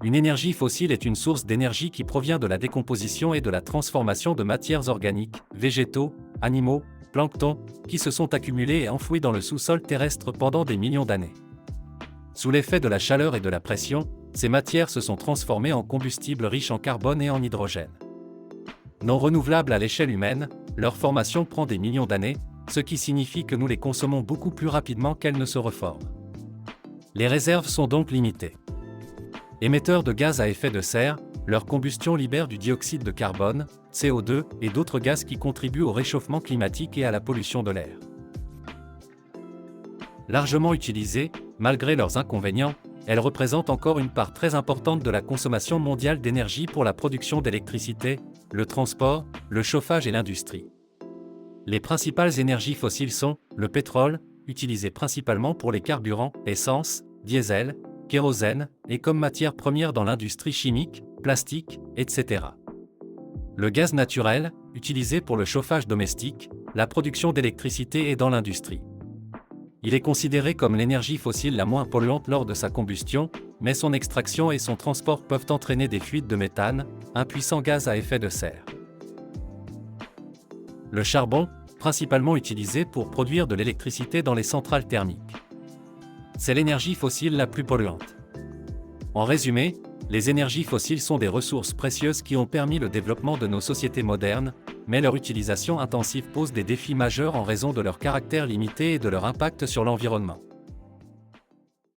Une énergie fossile est une source d'énergie qui provient de la décomposition et de la transformation de matières organiques, végétaux, animaux, plancton, qui se sont accumulés et enfouis dans le sous-sol terrestre pendant des millions d'années. Sous l'effet de la chaleur et de la pression, ces matières se sont transformées en combustibles riches en carbone et en hydrogène. Non renouvelables à l'échelle humaine, leur formation prend des millions d'années, ce qui signifie que nous les consommons beaucoup plus rapidement qu'elles ne se reforment. Les réserves sont donc limitées. Émetteurs de gaz à effet de serre, leur combustion libère du dioxyde de carbone, CO2, et d'autres gaz qui contribuent au réchauffement climatique et à la pollution de l'air. Largement utilisées, malgré leurs inconvénients, elles représentent encore une part très importante de la consommation mondiale d'énergie pour la production d'électricité, le transport, le chauffage et l'industrie. Les principales énergies fossiles sont le pétrole, utilisé principalement pour les carburants, essence, diesel, kérosène, et comme matière première dans l'industrie chimique, plastique, etc. Le gaz naturel, utilisé pour le chauffage domestique, la production d'électricité et dans l'industrie. Il est considéré comme l'énergie fossile la moins polluante lors de sa combustion, mais son extraction et son transport peuvent entraîner des fuites de méthane, un puissant gaz à effet de serre. Le charbon, principalement utilisé pour produire de l'électricité dans les centrales thermiques. C'est l'énergie fossile la plus polluante. En résumé, les énergies fossiles sont des ressources précieuses qui ont permis le développement de nos sociétés modernes, mais leur utilisation intensive pose des défis majeurs en raison de leur caractère limité et de leur impact sur l'environnement.